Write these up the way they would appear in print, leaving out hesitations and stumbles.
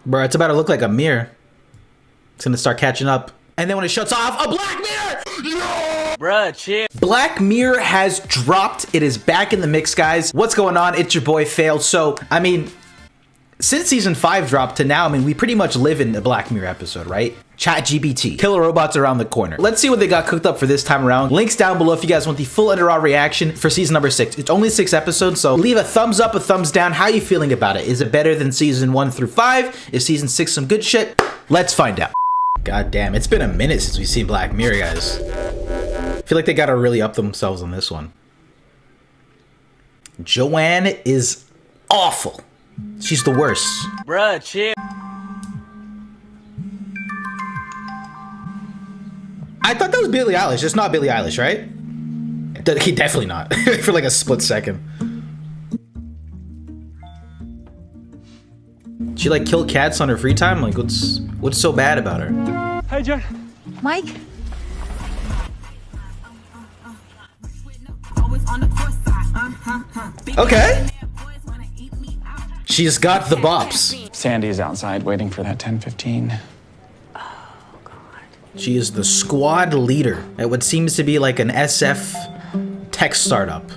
Bro, it's about to look like a mirror. It's gonna start catching up. And then when it shuts off, a Black Mirror! No! Bruh, chill. Black Mirror has dropped. It is back in the mix, guys. What's going on? It's your boy, Failed. So, I mean, since season 5 dropped to now, I mean, we pretty much live in a Black Mirror episode, right? ChatGPT. Killer robots around the corner. Let's see what they got cooked up for this time around. Links down below if you guys want the full under raw reaction for season number 6. It's only 6 episodes, so leave a thumbs up, a thumbs down. How are you feeling about it? Is it better than season 1 through 5? Is season 6 some good shit? Let's find out. God damn, it's been a minute since we've seen Black Mirror, guys. I feel like they gotta really up themselves on this one. Joan is awful. She's the worst. Bruh, chill. I thought that was Billie Eilish. It's not Billie Eilish, right? He definitely not. For like a split second. She like killed cats on her free time? Like what's so bad about her? Hey, Joan. Mike? Okay. She's got the bops. Sandy's outside waiting for that 10:15. She is the squad leader at what seems to be like an SF tech startup.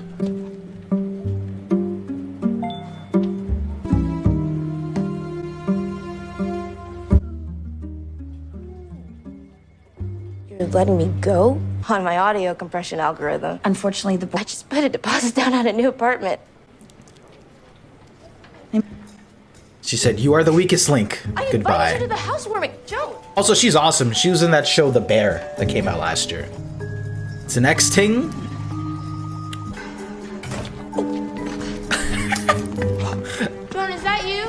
You're letting me go on my audio compression algorithm. Unfortunately, I just put a deposit down on a new apartment. She said, "You are the weakest link. I Goodbye." invited you to the housewarming, Joan. Also, she's awesome. She was in that show, The Bear, that came out last year. It's an X-Ting. Joan, is that you?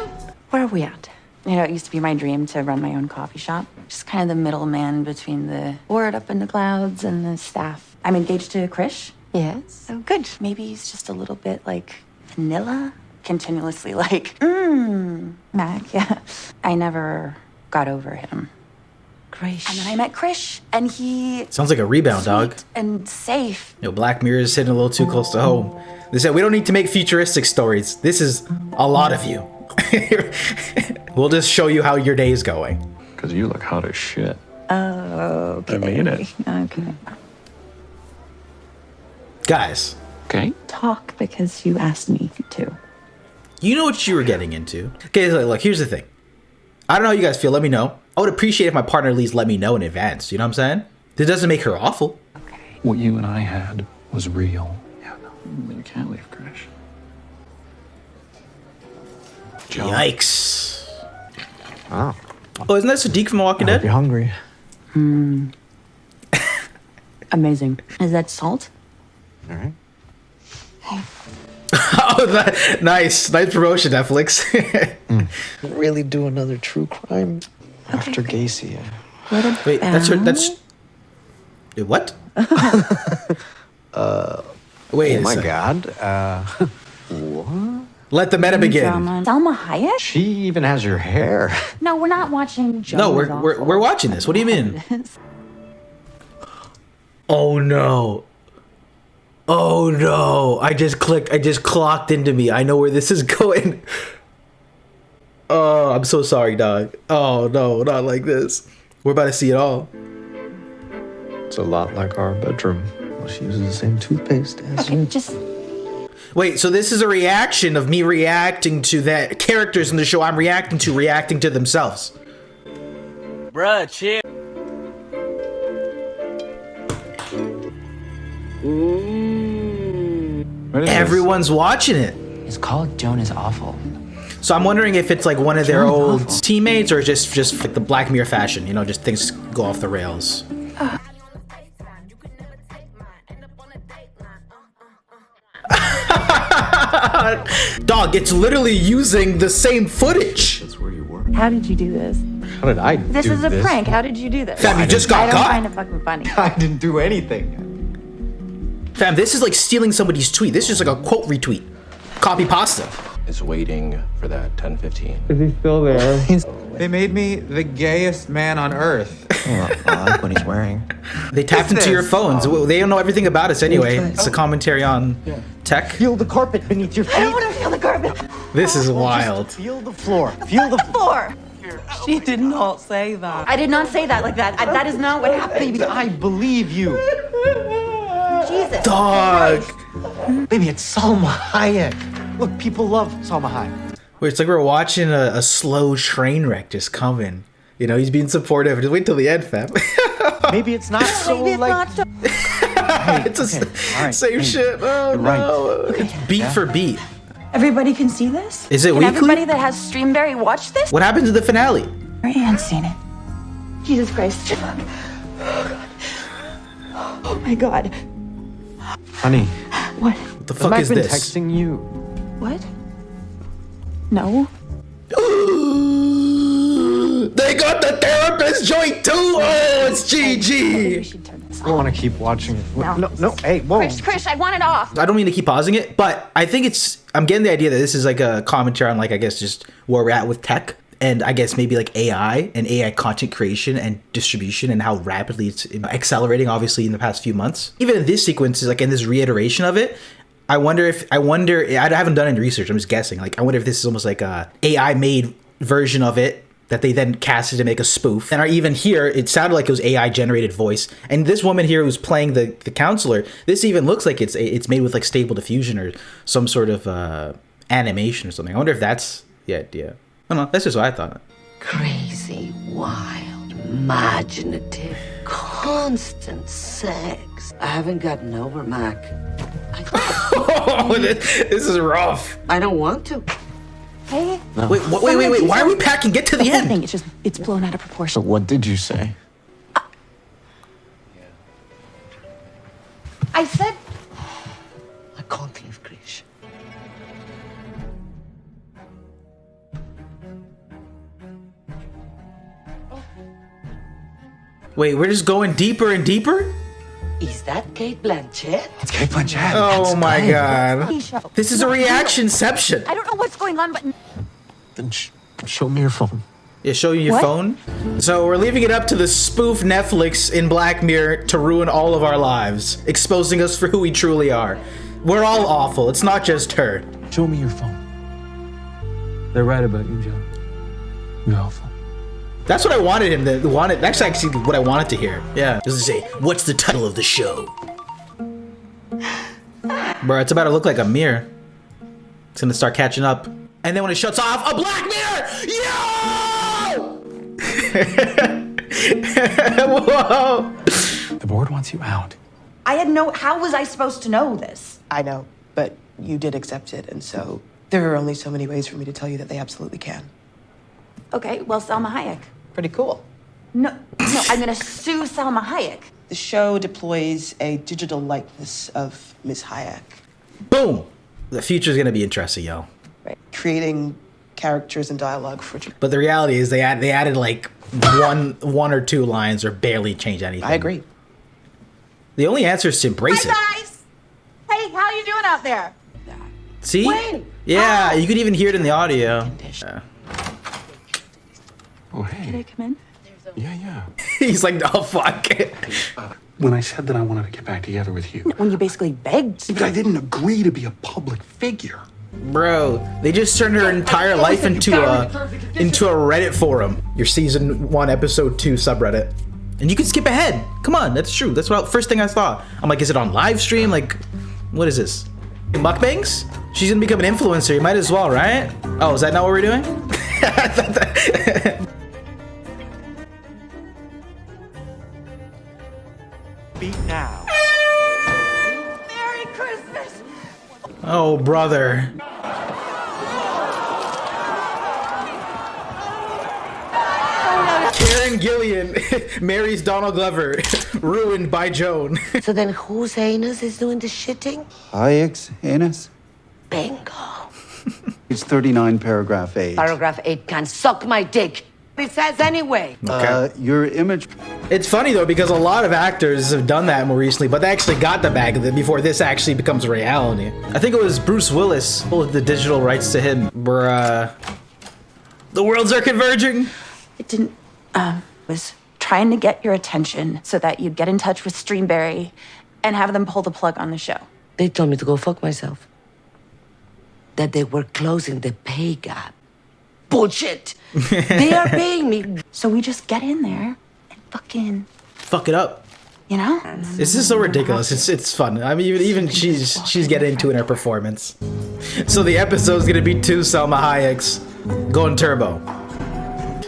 Where are we at? You know, it used to be my dream to run my own coffee shop. Just kind of the middleman between the board up in the clouds and the staff. I'm engaged to Krish. Yes. Oh, good. Maybe he's just a little bit like vanilla. Continuously like, Mac, yeah. I never got over him. Krish. And then I met Krish, and he... Sounds like a rebound, sweet dog. and safe. Yo, Black Mirror is hitting a little too close to home. They said, we don't need to make futuristic stories. This is a lot of you. We'll just show you how your day is going. Because you look hot as shit. Oh, okay. I mean it. Okay. Guys, Okay. Talk because you asked me to. you know what you were getting into. Okay, look, here's the thing. I don't know how you guys feel. Let me know. I would appreciate if my partner at least let me know in advance. You know what I'm saying? This doesn't make her awful. Okay. What you and I had was real. Yeah, no. You can't leave, Krish. Joan. Yikes. Oh. Oh, isn't that Sadiq from The Walking You're Dead? hungry. Amazing. Is that salt? All right. Oh, nice promotion, Netflix. Really do another true crime after Gacy. Wait, that's her. That's what? Wait. Oh my a- God. What? Let the meta begin. Drama. Salma Hayek? She even has your hair. No, we're not watching Joan. No, is awful. we're watching this. What do you mean? Oh no. Oh no. I just clocked into me. I know where this is going. Oh, I'm so sorry, dog. Oh no, not like this. We're about to see it all. It's a lot like our bedroom. Well, she uses the same toothpaste as Okay, you. just Wait, so this is a reaction of me reacting to that characters in the show I'm reacting to themselves. Bruh, chill. What is Everyone's watching it. It's called Joan is Awful. So I'm wondering if it's like one of their old teammates or just like the Black Mirror fashion, you know, just things go off the rails. Dog, it's literally using the same footage. That's where you were. how did you do this? How did I This do is a prank. How did you do this? Fam, you just got I don't caught. find it fucking funny. I didn't do anything. Fam, this is like stealing somebody's tweet. This is just like a quote retweet. Copy pasta. Is waiting for that 10:15. Is he still there? They made me the gayest man on earth. I like what he's wearing. They tapped into your phones. They don't know everything about us anyway. It's a commentary on tech. Feel the carpet beneath your feet. I don't want to feel the carpet. This is wild. Feel the floor. Feel the Floor. She did not say that. I did not say that like that. That is not what happened. Baby, I believe you. Jesus. Dog. Baby, it's Salma Hayek. Look, people love Salma Hayek. Wait, it's like we're watching a slow train wreck just coming. You know, he's being supportive. Just wait till the end, fam. Maybe it's not so Maybe it's like... not so. It's the same shit. Oh, no. It's beat for beat. Everybody can see this? Is it Can weekly? everybody that has Streamberry watch this? What happened to the finale? Mary Ann's seen it. Jesus Christ. Oh my God. Honey, What? What the fuck is I've been this? texting you. What? No. They got the therapist joint too. Oh, it's Maybe we GG. should turn this I off. want to keep watching it. No. No, hey, whoa. Krish, I want it off. I don't mean to keep pausing it, but I think I'm getting the idea that this is like a commentary on, like, I guess just where we're at with tech, and I guess maybe like AI and AI content creation and distribution, and how rapidly it's accelerating, obviously, in the past few months. Even in this sequence, is like in this reiteration of it. I haven't done any research. I'm just guessing. Like, I wonder if this is almost like a AI made version of it that they then casted to make a spoof. And even here, it sounded like it was AI generated voice. And this woman here who's playing the counselor, this even looks like it's made with like Stable Diffusion or some sort of animation or something. I wonder if that's the idea. I don't know. That's just what I thought. Crazy, wild, imaginative, constant sex. I haven't gotten over Mac. Oh, this is rough. I don't want to. Hey. No. Wait, why are we packing? Get to the whole end. thing, it's blown out of So proportion. what did you say? I said I can't leave Krish. Wait, we're just going deeper and deeper? Is that Kate Blanchett? It's Kate Blanchett. Oh my god. show. This is a reactionception. I don't know what's going on, but Then show me your phone. Yeah, show you your What? phone. So we're leaving it up to the spoof Netflix in Black Mirror to ruin all of our lives, exposing us for who we truly are. We're all awful. It's not just her. Show me your phone. They're right about you, Joan. You're awful. That's what I wanted him to want. That's actually what I wanted to hear. Yeah, just to say, what's the title of the show? Bro, it's about to look like a mirror. It's gonna start catching up, and then when it shuts off, a black mirror. Yo! Whoa! The board wants you out. I had no. How was I supposed to know this? I know, but you did accept it, and so there are only so many ways for me to tell you that they absolutely can. Okay, well, Salma Hayek. Pretty cool. No, I'm gonna sue Salma Hayek. The show deploys a digital likeness of Miss Hayek, Boom! The future's gonna be interesting, yo. creating characters and dialogue for. But the reality is, they added like one or two lines, or barely changed anything. I agree. The only answer is to embrace it. guys. Hey, how you doing out there? See? When? Yeah, you could even hear it in the audio. Yeah. Oh, Can I hey. come in? Yeah. He's like, oh fuck. When I said that I wanted to get back together with you, When you basically begged. but I didn't agree to be a public figure. Bro, they just turned her entire life into a Reddit forum. Your season 1, episode 2 subreddit. And you can skip ahead. Come on, that's true. That's what first thing I thought. I'm like, is it on live stream? Like, what is this? Mukbangs? She's gonna become an influencer. You might as well, right? Oh, is that not what we're doing? Beat now. Merry Christmas. Oh, brother. Karen Gillian marries Donald Glover, ruined by Joan. So then whose anus is doing the shitting? Hayek's anus? Bingo. It's 39, paragraph 8. Paragraph 8 can suck my dick. It says anyway. Your image... It's funny though, because a lot of actors have done that more recently, but they actually got the bag of it before this actually becomes a reality. I think it was Bruce Willis with the digital rights to him. Bruh. The worlds are converging. It didn't. Was trying to get your attention so that you'd get in touch with Streamberry and have them pull the plug on the show. They told me to go fuck myself. That they were closing the pay gap. bullshit. They are paying me. So we just get in there and fucking fuck it up. You know? This is so ridiculous. It's fun. I mean, even she's getting into it in her performance. So the episode's gonna be 2 Salma Hayeks going turbo.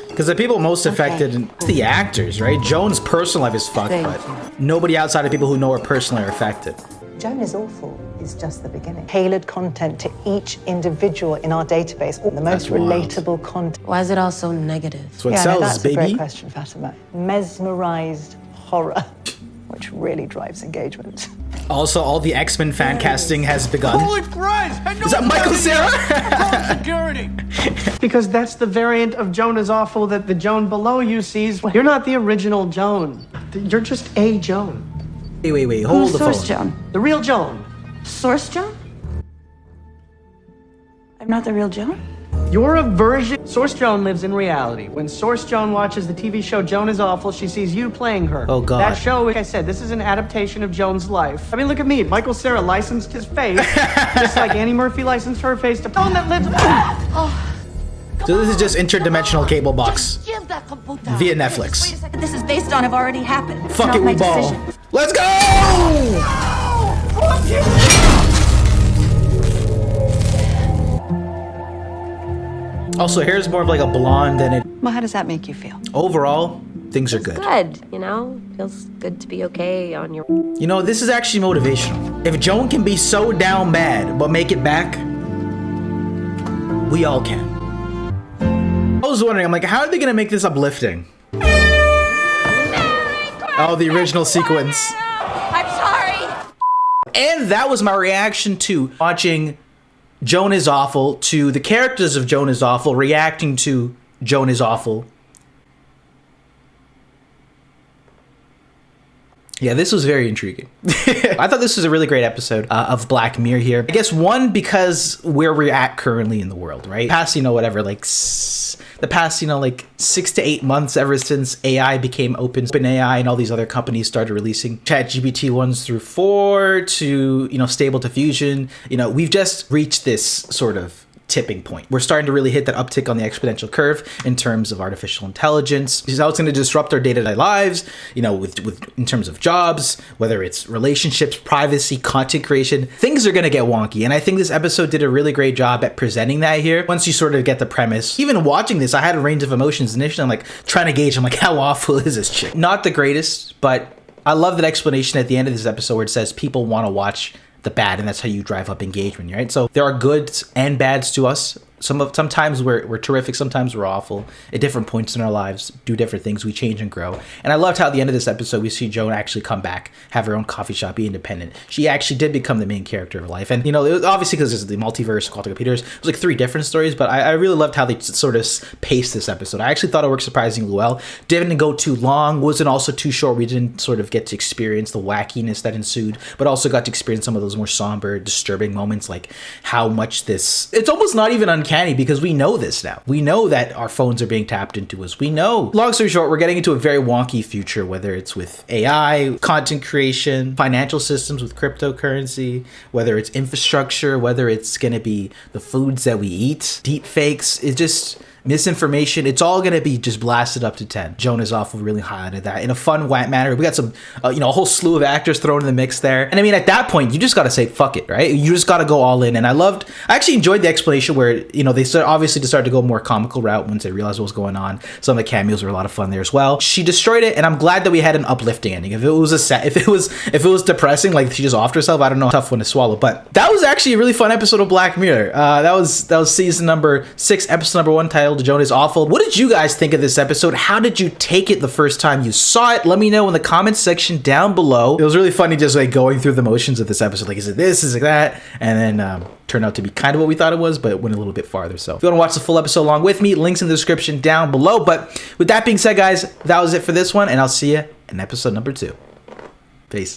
Because the people most affected, it's the actors, right? Joan's personal life is fucked, but nobody outside of people who know her personally are affected. Joan is awful is just the beginning. Tailored content to each individual in our database, the most relatable content. Why is it all so negative? That's what sells, that's baby. A great question, Fatima. Mesmerized horror, which really drives engagement. Also, all the X-Men fan casting has begun. Holy Christ! Is that Michael Cera? Security! Because that's the variant of Joan is awful that the Joan below you sees. You're not the original Joan. You're just a Joan. Wait, hold the phone. Source Joan? The real Joan. Source Joan? I'm not the real Joan? You're a version. Source Joan lives in reality. When Source Joan watches the TV show Joan is Awful, she sees you playing her. Oh, God. That show, like I said, this is an adaptation of Joan's life. I mean, look at me. Michael Cera licensed his face, just like Annie Murphy licensed her face to Joan that lives. So this is just interdimensional cable box via Netflix. Wait a second, this is based on have already happened. It's Fuck not it, my we ball. decision. Let's go! Also, hair's more of like a blonde than it. Well, how does that make you feel? Overall, things are good. Good, you know? Feels good to be okay on your... You know, this is actually motivational. If Joan can be so down bad, but make it back, we all can. I was wondering, I'm like, how are they gonna make this uplifting? Oh, the original sequence. I'm sorry. And that was my reaction to watching Joan is Awful, to the characters of Joan is Awful reacting to Joan is Awful. Yeah, this was very intriguing. I thought this was a really great episode of Black Mirror here. I guess one, because where we're at currently in the world, right? Past, whatever, like the past, like 6 to 8 months ever since AI became OpenAI and all these other companies started releasing ChatGPT 1s through 4 to, Stable Diffusion. We've just reached this sort of tipping point. We're starting to really hit that uptick on the exponential curve in terms of artificial intelligence. This is how it's going to disrupt our day-to-day lives, with in terms of jobs, whether it's relationships, privacy, content creation. Things are going to get wonky. And I think this episode did a really great job at presenting that here. Once you sort of get the premise, even watching this, I had a range of emotions initially. I'm like trying to gauge, how awful is this chick? Not the greatest, but I love that explanation at the end of this episode where it says people want to watch the bad, and that's how you drive up engagement, right? So there are goods and bads to us. Sometimes we're terrific, sometimes we're awful. At different points in our lives, do different things, we change and grow. And I loved how at the end of this episode, we see Joan actually come back, have her own coffee shop, be independent. She actually did become the main character of her life. And, it was obviously because there's the multiverse, Quantum Computers, it was like 3 different stories, but I really loved how they sort of paced this episode. I actually thought it worked surprisingly well. Didn't go too long, wasn't also too short. We didn't sort of get to experience the wackiness that ensued, but also got to experience some of those more somber, disturbing moments, like how much it's almost not even uncanny because we know this now. We know that our phones are being tapped into us. We know. Long story short, we're getting into a very wonky future, whether it's with AI, content creation, financial systems with cryptocurrency, whether it's infrastructure, whether it's going to be the foods that we eat, deep fakes. It's just misinformation. It's all going to be just blasted up to 10. Joan is Awful really highlighted that in a fun manner. We got some, a whole slew of actors thrown in the mix there. And I mean, at that point, you just got to say, fuck it, right? You just got to go all in. And I actually enjoyed the explanation where, they obviously decided to go a more comical route once they realized what was going on. Some of the cameos were a lot of fun there as well. She destroyed it. And I'm glad that we had an uplifting ending. If it was depressing, like she just offed herself, I don't know, tough one to swallow. But that was actually a really fun episode of Black Mirror. That was season number 6, episode number 1, titled Joan is Awful. What did you guys think of this episode? How did you take it the first time you saw it? Let me know in the comments section down below. It was really funny just like going through the motions of this episode. Like, is it this? Is it that? And then turned out to be kind of what we thought it was, but it went a little bit farther. So if you want to watch the full episode along with me, links in the description down below. But with that being said, guys, that was it for this one, and I'll see you in episode number 2. Peace.